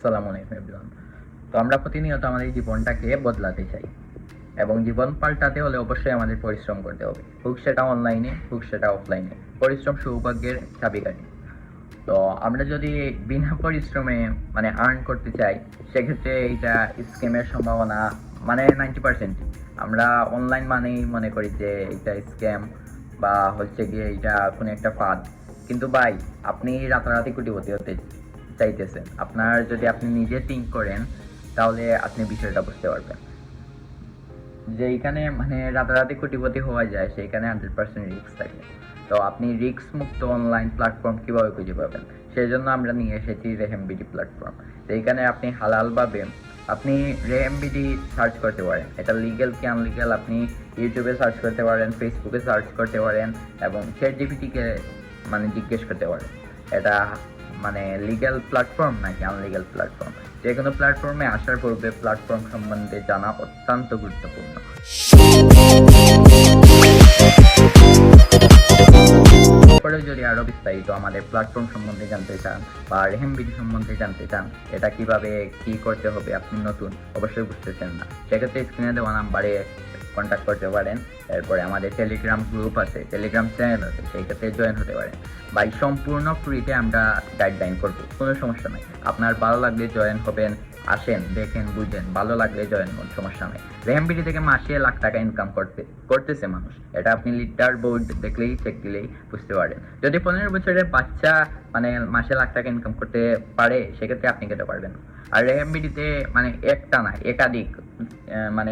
আসসালামু আলাইকুম এভরিওয়ান। তো আমরা প্রতিনিয়ত আমাদের জীবনটাকে বদলাতে চাই এবং জীবন পাল্টাতে হলে অবশ্যই আমাদের পরিশ্রম করতে হবে, হোক সেটা অনলাইনে হোক সেটা অফলাইনে। পরিশ্রম সৌভাগ্যের চাবিকাঠি। তো আমরা যদি বিনা পরিশ্রমে আর্ন করতে চাই, সেক্ষেত্রে এটা স্ক্যামের সম্ভাবনা 90%। আমরা অনলাইন মানেই মনে করি যে এটা স্ক্যাম বা হচ্ছে গিয়ে এটা কোনো একটা ফাঁদ। কিন্তু ভাই, আপনি রাতারাতি কোটিপতি হতে চাইতেছেন, যদি আপনি নিজে থিঙ্ক করেন তাহলে আপনি বিষয়টা বুঝতে পারবেন। যেইখানে রাতারাতি কোটিপতি হওয়া যায় সেইখানে 100% রিস্ক থাকে। তো আপনি রিস্ক মুক্ত অনলাইন প্ল্যাটফর্ম কিভাবে খুঁজে পাবেন, সেই জন্য আমরা নিয়ে এসেছি রেহেমবিডি প্ল্যাটফর্ম। তো এইখানে আপনি হালালভাবে আপনি রেহেমবিডি সার্চ করতে পারেন। এটা লিগ্যাল কি আনলিগ্যাল আপনি ইউটিউবে সার্চ করতে পারেন, ফেসবুকে সার্চ করতে পারেন এবং চ্যাটজিপিটিকে জিজ্ঞেস করতে পারেন এটা লিগ্যাল প্ল্যাটফর্ম নাকি আনলিগ্যাল প্ল্যাটফর্ম। যে কোনো প্ল্যাটফর্মে আসার পূর্বে প্ল্যাটফর্ম সম্বন্ধে জানা অত্যন্ত গুরুত্বপূর্ণ। এরপরে যদি আরো বিস্তারিত আমাদের প্ল্যাটফর্ম সম্বন্ধে জানতে চান বা রেহেমবিডি সম্বন্ধে জানতে চান, এটা কিভাবে কি করতে হবে, আপনি নতুন অবশ্যই বুঝতেছেন না, সেক্ষেত্রে স্ক্রিনে দেওয়া নাম্বারে কন্ট্যাক্ট করতে পারেন। এরপরে আমাদের টেলিগ্রাম গ্রুপ আছে, টেলিগ্রাম চ্যানেল আছে, সেই ক্ষেত্রে জয়েন হতে পারেন। ভাই, সম্পূর্ণ ফ্রিতে আমরা গাইডলাইন করবো, কোনো সমস্যা নাই। আপনার ভালো লাগলে জয়েন হবেন, আসেন, দেখেন, বুঝেন, ভালো লাগলে জয়েন হন, সমস্যা নেই। রেহেমবিডি থেকে মাসে লাখ টাকা ইনকাম করতেছে মানুষ। এটা আপনি লিটার বোর্ড দেখলেই চেক দিলেই বুঝতে পারেন। যদি 15 বছরের বাচ্চা মাসে লাখ টাকা ইনকাম করতে পারে, সেক্ষেত্রে আপনি খেতে পারবেন। আর রেহেমবিডিতে একটা না,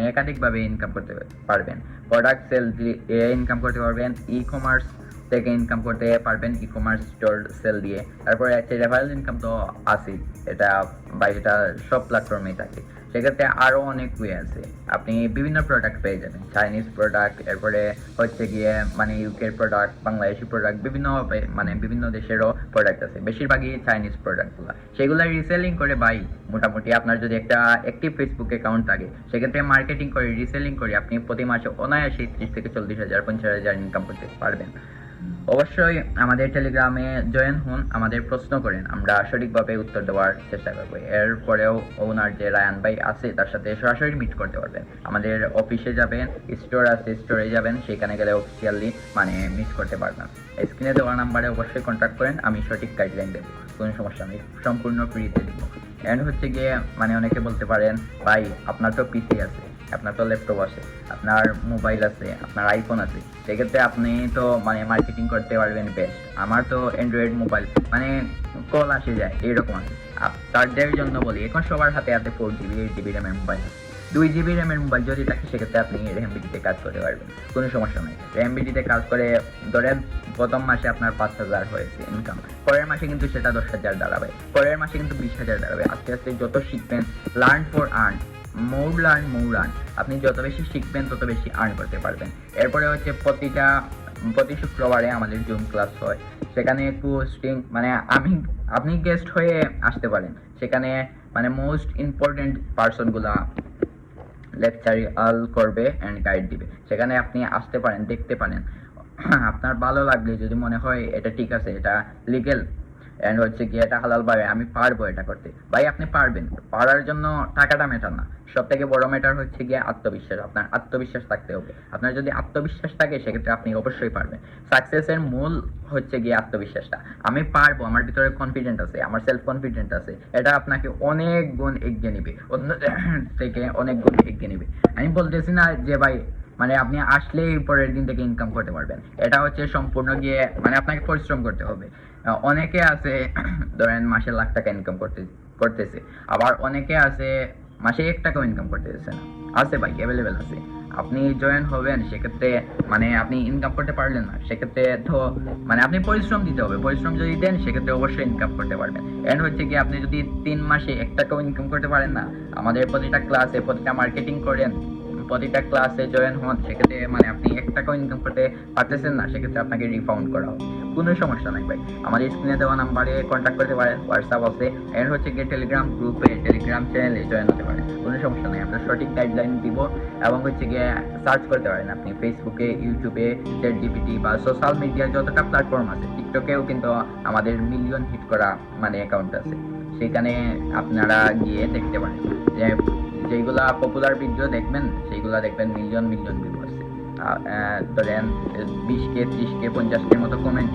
একাধিকভাবে ইনকাম করতে পারবেন। প্রোডাক্ট সেল দিয়ে ইনকাম করতে পারবেন, ই কমার্স থেকে ইনকাম করতে পারবেন, ই কমার্স স্টোর সেল দিয়ে। তারপরে একটা রেফারেল ইনকাম তো আছেই, এটা সব প্ল্যাটফর্মেই থাকে। সেক্ষেত্রে আরো অনেক ওয়ে আছে, আপনি বিভিন্ন প্রোডাক্ট পেয়ে যাবেন, চাইনিজ প্রোডাক্ট, এরপরে হচ্ছে গিয়ে ইউকের প্রোডাক্ট, বাংলাদেশি প্রোডাক্ট, বিভিন্ন দেশেরও প্রোডাক্ট আছে, বেশিরভাগই চাইনিজ প্রোডাক্টগুলো। সেগুলো রিসেলিং করে ভাই, মোটামুটি আপনার যদি একটা অ্যাক্টিভ ফেসবুক অ্যাকাউন্ট থাকে, সেক্ষেত্রে মার্কেটিং করে রিসেলিং করে আপনি প্রতি মাসে অনায়াসে 30 থেকে 40,000 50,000 ইনকাম করতে পারবেন। অবশ্যই আমাদের টেলিগ্রামে জয়েন হন, আমাদের প্রশ্ন করেন, আমরা সঠিকভাবে উত্তর দেওয়ার চেষ্টা করবো। এরপরেও ওনার যে রায়ান ভাই আছে তার সাথে সরাসরি মিট করতে পারবেন। আমাদের অফিসে যাবেন, স্টোর আছে, স্টোরে যাবেন, সেখানে গেলে অফিসিয়ালি মিট করতে পারবেন। স্ক্রিনে দেওয়া নাম্বারে অবশ্যই কন্ট্যাক্ট করেন, আমি সঠিক গাইডলাইন দেবো, কোনো সমস্যা নেই, সম্পূর্ণ ফ্রিতে দেবো। এন্ড হচ্ছে গিয়ে অনেকে বলতে পারেন, ভাই আপনার তো পিসি আছে, আপনার তো ল্যাপটপ আছে, আপনার মোবাইল আছে, আপনার আইফোন আছে, সেক্ষেত্রে আপনি তো মার্কেটিং করতে পারবেন বেস্ট। আমার তো অ্যান্ড্রয়েড মোবাইল, কল আসে যায় এরকম আছে। তাদের জন্য বলি, এখন সবার হাতে হাতে 4GB 8GB র্যামের মোবাইল, 2GB র্যামের মোবাইল যদি থাকে, সেক্ষেত্রে আপনি রেহেমবিডিতে কাজ করতে পারবেন, কোনো সমস্যা নেই। রেহেমবিডিতে কাজ করে ধরেন প্রথম মাসে আপনার 5,000 হয়েছে ইনকাম, পরের মাসে কিন্তু সেটা 10,000 দাঁড়াবে, পরের মাসে কিন্তু 20,000 দাঁড়াবে। আস্তে আস্তে যত শিখবেন, learn for earn, more learn more earn, আপনি যত বেশি শিখবেন তত বেশি আর্ন করতে পারবেন। এরপরে হচ্ছে প্রতি শুক্রবারে আমাদের জুম ক্লাস হয়, সেখানে পোস্টিং আপনি গেস্ট হয়ে আসতে পারেন। সেখানে মোস্ট ইম্পর্টেন্ট পার্সনগুলা লেকচার করবে অ্যান্ড গাইড দিবে, সেখানে আপনি আসতে পারেন, দেখতে পারেন। আপনার ভালো লাগলে, যদি মনে হয় এটা ঠিক আছে, এটা লিগেল এন্ড হচ্ছে কি এটা হালাল ভাবে আমি পারবো এটা করতে, ভাই আপনি পারবেন। পারার জন্য টাকাটা ম্যাটার না, সব থেকে বড় ম্যাটার হচ্ছে গিয়ে আত্মবিশ্বাস। আপনার আত্মবিশ্বাস থাকতে হবে। আপনার যদি আত্মবিশ্বাস থাকে, সেক্ষেত্রে আপনি অবশ্যই পারবেন। সাকসেসের মূল হচ্ছে গিয়ে আত্মবিশ্বাসটা। আমি পারবো, আমার ভিতরে কনফিডেন্ট আছে, আমার সেলফ কনফিডেন্ট আছে, এটা আপনাকে অনেক গুণ এগিয়ে নিবে, অন্য থেকে অনেক গুণ এগিয়ে নিবে। আমি বলতেছি না যে ভাই আপনি আসলেই পরের দিন থেকে ইনকাম করতে পারবেন, এটা হচ্ছে সম্পূর্ণ গিয়ে আপনাকে পরিশ্রম করতে হবে। অনেকে আছে ধরেন মাসে লাখ টাকা ইনকাম করতেছে, আবার অনেকে আছে মাসে 1 টাকাও ইনকাম করতেছে না, আছে ভাই, অ্যাভেলেবেল আছে। আপনি জয়েন হবেন, সেক্ষেত্রে আপনি ইনকাম করতে পারলেন না, সেক্ষেত্রে তো আপনি পরিশ্রম দিতে হবে। পরিশ্রম যদি দেন, সেক্ষেত্রে অবশ্যই ইনকাম করতে পারবেন। এন্ড হচ্ছে কি আপনি যদি 3 মাসে 1 টাকাও ইনকাম করতে পারেন না, আমাদের প্রতিটা ক্লাসে প্রতিটা মার্কেটিং করেন, প্রতিটা ক্লাসে জয়েন হন, সেক্ষেত্রে মানে আপনি 1 টাকাও ইনকাম করতে পারতেছেন না, সেক্ষেত্রে আপনাকে রিফাউন্ড করা হবে। কোনো সমস্যা নাই ভাই, আমাদের স্ক্রিনে দেওয়া নাম্বারে কন্ট্যাক্ট করতে পারেন, হোয়াটসঅ্যাপ আছে, এর হচ্ছে গিয়ে টেলিগ্রাম গ্রুপে, টেলিগ্রাম চ্যানেলে জয়েন হতে পারেন। কোনো সমস্যা নাই, আমরা সঠিক গাইডলাইন দিব এবং হচ্ছে গিয়ে সার্চ করতে পারেন আপনি ফেসবুকে, ইউটিউবে, চ্যাটজিপিটি বা সোশ্যাল মিডিয়ার যতটা প্ল্যাটফর্ম আছে, টিকটকেও কিন্তু আমাদের মিলিয়ন হিট করা মানে অ্যাকাউন্ট আছে, সেখানে আপনারা গিয়ে দেখতে পারেন যে যেগুলা পপুলার ভিডিও দেখবেন সেইগুলা দেখবেন মিলিয়ন মিলিয়ন ভিউ আছে। ধরেন 20K 30K 50K মতো কমেন্ট